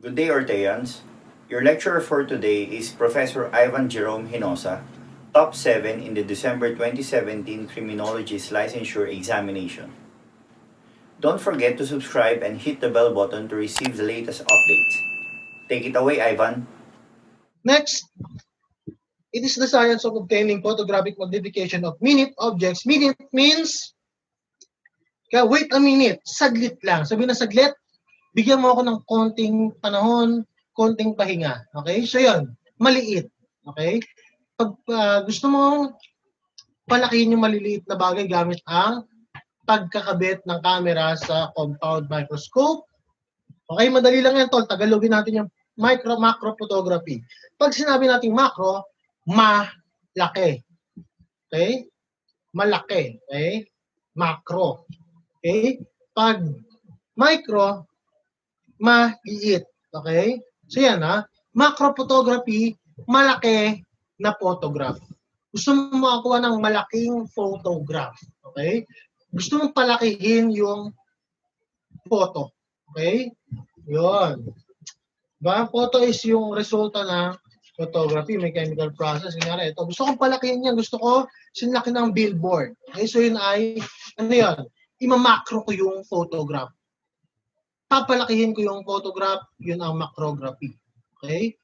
Good day, Orteans. Your lecturer for today is Professor Ivan Jerome Genoza, top 7 in the December 2017 Criminologists Licensure examination. Don't forget to subscribe and hit the bell button to receive the latest updates. Take it away, Ivan. Next, it is the science of obtaining photographic magnification of minute objects. Minute means, kaya wait a minute, saglit lang. Sabi na saglit, bigyan mo ako ng konting panahon, konting pahinga. Okay? So yun, maliit. Okay? Pag gusto mo palakihin yung maliliit na bagay gamit ang pagkakabit ng camera sa compound microscope. Okay, madali lang yan, tol. Tagalogin natin yung macro photography. Pag sinabi nating macro, malaki. Okay? Malaki. Okay? Macro. Okay? Pag micro, maliit. Okay? So yan ha. Macro photography, malaki na photograph. Gusto mo makakuha ng malaking photograph. Okay? Gusto mong palakihin yung photo. Okay? Yun. Diba? Photo is yung resulta ng photography, may chemical process. Kanyari, ito. Gusto kong palakihin yan. Gusto ko sinlaki ng billboard. Okay? So yun ay, ano yun? Imamakro ko yung photograph. Papalakihin ko yung photograph, yun ang macrography. Okay?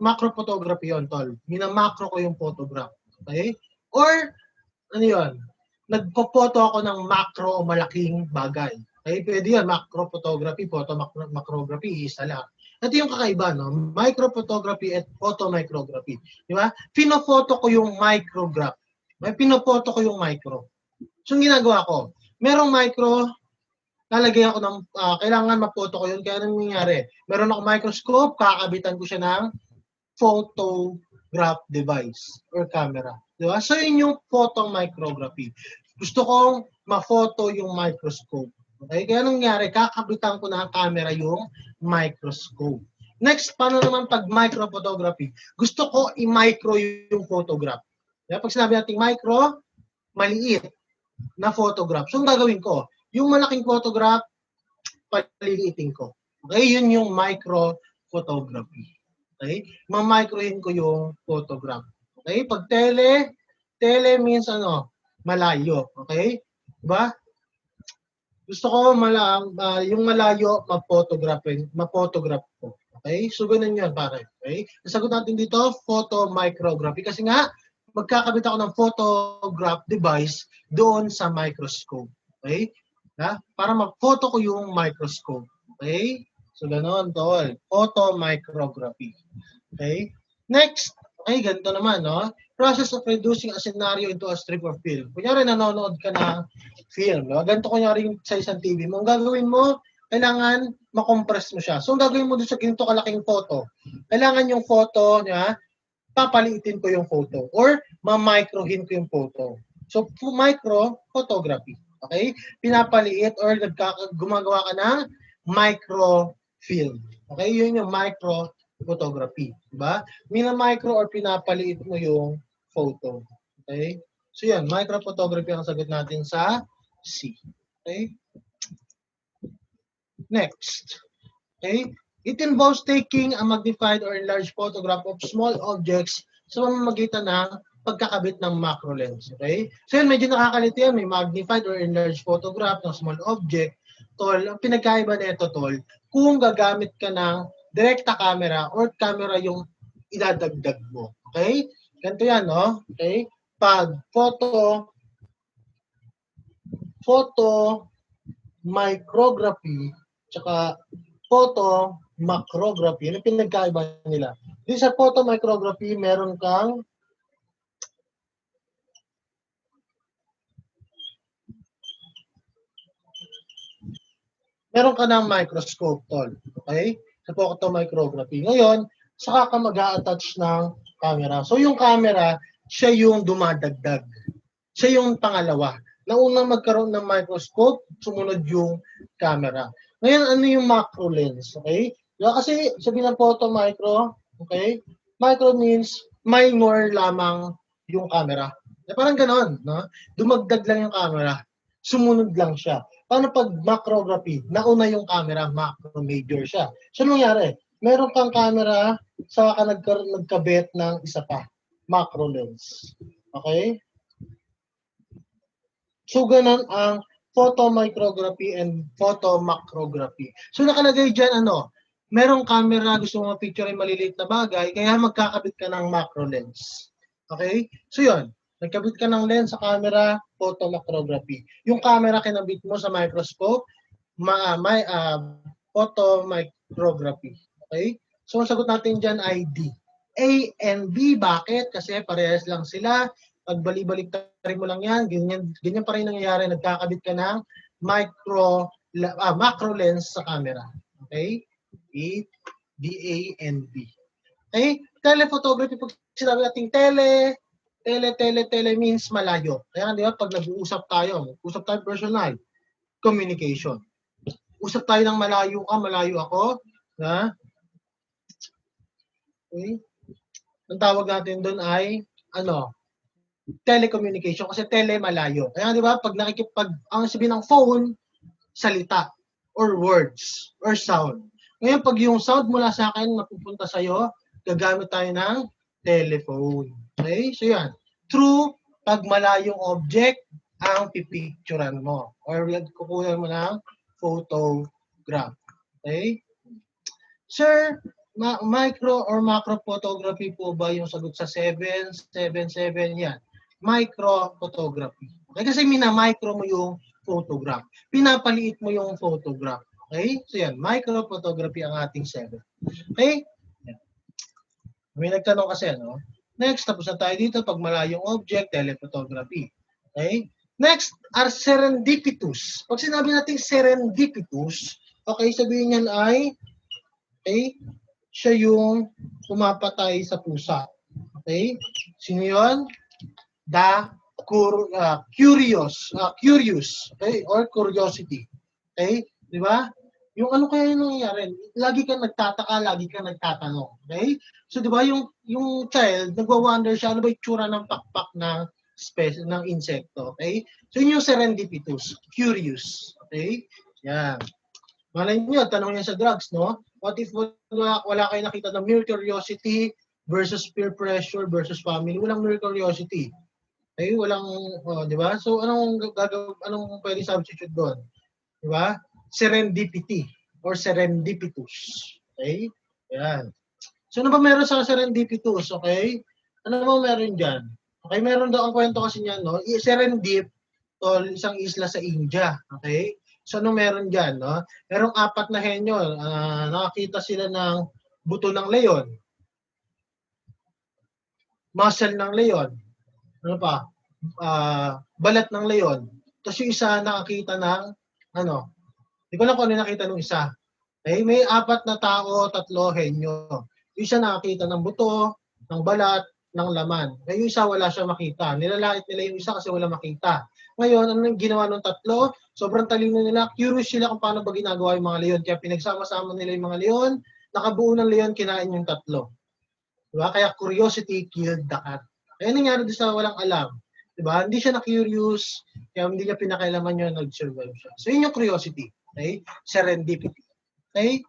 Macro photography yun, tol. Minamakro ko yung photograph. Okay? Or, ano yun? Nagpo-photo ako ng macro o malaking bagay. Okay? Pwede yun, macro photography, macrography, isa lang. Ito yung kakaiba, no? Micro photography at photomicrography. Di ba? Pino-photo ko yung micrograph. May pino-photo ko yung micro. So, yung ginagawa ko, merong micro, lalagay ako ng, kailangan ma-photo ko yun. Kaya anong nangyari? Meron ako microscope, kakabitan ko siya ng photograph device or camera. Di ba? So, yun yung photomicrography. Gusto kong ma-photo yung microscope. Okay? Kaya anong nangyari? Kakabitan ko na camera yung microscope. Next, paano naman pag microphotography? Gusto ko i-micro yung photograph. Kaya pag sinabi natin micro, maliit na photograph. So, ang gagawin ko, yung malaking photograph, paliliitin ko. Okay? Yun yung micro photography. Okay? Ma-microhin ko yung photograph. Okay? Pag tele means ano? Malayo. Okay? Diba? Gusto ko yung malayo ma-photograph ko. Okay? So, ganun yun, pare. Okay? Nasagot natin dito, photomicrography. Kasi nga, magkakabit ako ng photograph device doon sa microscope. Okay? Ha? Para mag-photo ko yung microscope. Okay? So, ganoon, tol. Photomicrography. Okay? Next, okay, ganito naman, no? Process of reducing a scenario into a strip of film. Kunyari, nanonood ka ng film. No? Ganito kunyari sa isang TV mo. Ang gagawin mo, kailangan makompress mo siya. So, ang gagawin mo doon sa ganito kalaking photo, kailangan yung photo niya, papaliitin ko yung photo or ma-microhin ko yung photo. So, micro photography. Okay? Pinapaliit or gumagawa ka ng microfilm. Okay? Yun yung micro photography. Diba? Mina-micro or pinapaliit mo yung photo. Okay? So, yan. Micro photography ang sagot natin sa C. Okay? Next. Okay? It involves taking a magnified or enlarged photograph of small objects sa pamamagitan ng pagkakabit ng macro lens. Okay? So yun, medyo nakakalito yan. May magnified or enlarged photograph ng small object. Tol, ang pinagkaiba nito, tol, kung gagamit ka ng direkta camera or camera yung idadagdag mo. Okay? Ganito yan, no? Okay? Pag photo micrography, tsaka photo macrography, ano pinagkaiba nila? Di sa photo micrography, meron kang ng microscope, tol. Okay? Sa photo micrography. Ngayon, saka ka mag-a-attach ng camera. So, yung camera, siya yung dumadagdag. Siya yung pangalawa. Naunang magkaroon ng microscope, sumunod yung camera. Ngayon, ano yung macro lens? Okay? Kasi sabi ng photo micro, okay? Micro means minor lamang yung camera. Parang ganon, no? Dumagdag lang yung camera. Sumunod lang siya. Paano pag macrography? Nauna yung camera, macro major siya. So, nangyari? Meron kang camera, saka ka nagkabit ng isa pa, macro lens. Okay? So, ganun ang photomicrography and photomacrography. So, nakalagay dyan, merong camera, gusto mo picture ay maliliit na bagay, kaya magkakabit ka ng macro lens. Okay? So, yun. Nagkabit ka ng lens sa camera, photomacrography. Yung camera kinabit mo sa microscope, photomicrography. Okay? So, ang sagot natin dyan ay D. A and B, bakit? Kasi parehas lang sila. Pag balik-balik mo lang yan, ganyan pa rin nangyayari, nagkakabit ka ng macro lens sa camera. Okay? D, A, and B. Okay? Telephotography, pag sinabi natin tele means malayo. Kaya di ba, pag nag-uusap tayo personal, communication. Usap tayo ng malayo ka, malayo ako. Ha? Okay? Ang tawag natin doon ay, telecommunication. Kasi tele, malayo. Kaya di ba, pag ang sabihin ng phone, salita, or words, or sound. Ngayon, pag yung sound mula sa akin mapupunta sa'yo, gagamit tayo ng telephone. Okay? So yan. True, pag malayong object, ang pipicturean mo. Or kukunan mo ng photograph. Okay? Sir, micro or macro photography po ba yung sagot sa 777? Yan. Micro photography. Okay? Kasi micro mo yung photograph. Pinapaliit mo yung photograph. Okay? So yan, micro photography ang ating 7. Okay? Yan. May nagtanong kasi, Next, tapos na tayo dito. Pag malayong object, telephotography. Okay? Next are serendipitous. Pag sinabi natin serendipitous, okay, sabihin yan ay, okay, siya yung pumapatay sa pusa. Okay? Sino yun? Curious, okay? Or curiosity. Okay? Di ba? Yung ano kaya yung nangyayari? Lagi kang nagtataka, lagi kang nagtatanong. Okay? So, di ba, yung child, nagwa-wonder siya, ano ba itsura ng pakpak ng species, ng insekto. Okay? So, yun yung serendipitous, curious. Okay? Yan. Malay nyo, tanong niya sa drugs, no? What if wala kayo nakita ng mere curiosity versus peer pressure versus family? Walang mere curiosity. Okay? Walang, di ba? So, anong pwede substitute doon? Di ba? Serendipity or serendipitous. Okay? Yan. So, ano ba meron sa serendipitous? Okay? Ano ba meron dyan? Okay, meron daw ang kwento kasi niyan, no? Serendip, isang isla sa India. Okay? So, ano meron dyan, no? Merong 4 na henyo. Nakakita sila ng buto ng leon. Muscle ng leon. Ano pa? Balat ng leon. Tapos yung isa nakakita ng, hindi ko lang kung ano nakita ng isa. Okay? May 4 na tao, 3 henyo. Yung isa nakakita ng buto, ng balat, ng laman. Yung isa wala siya makita. Nilalait nila yung isa kasi wala makita. Ngayon, ano yung ginawa ng 3? Sobrang talino nila. Curious sila kung paano ba ginagawa yung mga leon. Kaya pinagsama-sama nila yung mga leon. Nakabuo ng leon, kinain yung 3. Diba? Kaya curiosity killed the cat. Kaya nangyari doon sa walang alam. Diba? Hindi siya na-curious. Kaya hindi niya pinakailaman yun, nag-survive siya. So, yun yung curiosity. Okay? Serendipity. Okay?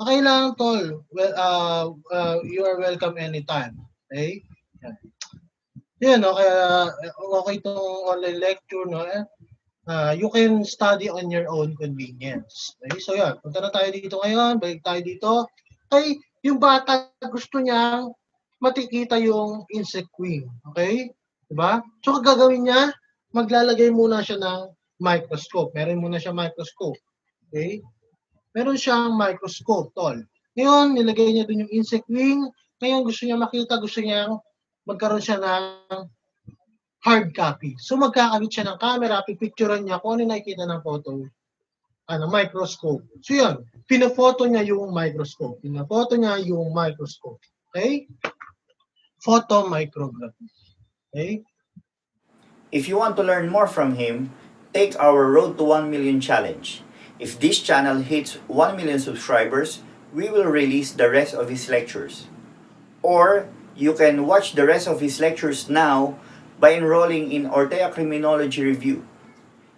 Okay lang, tol. Well, you are welcome anytime. Okay? Yan, kaya okay itong online lecture, no? You can study on your own convenience. Okay? So, yan. Punta na tayo dito ngayon. Balik tayo dito. Okay? Yung bata, gusto niya matikita yung insect wing. Okay? Diba? So, gagawin niya, maglalagay muna siya ng microscope. Meron muna siya microscope. Okay? Meron siyang microscope, tol. Ngayon, nilagay niya dun yung insect wing. Ngayon, gusto niya makita, gusto niya magkaroon siya ng hard copy. So, magkakabit siya ng camera, pipicturean niya kung ano nakikita ng photo. Microscope. So, yun. Pinafoto niya yung microscope. Okay? Photomicrography. Okay? If you want to learn more from him, take our Road to 1 Million challenge. If this channel hits 1 million subscribers, we will release the rest of his lectures. Or you can watch the rest of his lectures now by enrolling in Ortea Criminology Review.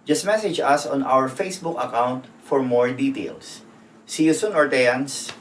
Just message us on our Facebook account for more details. See you soon, Orteans!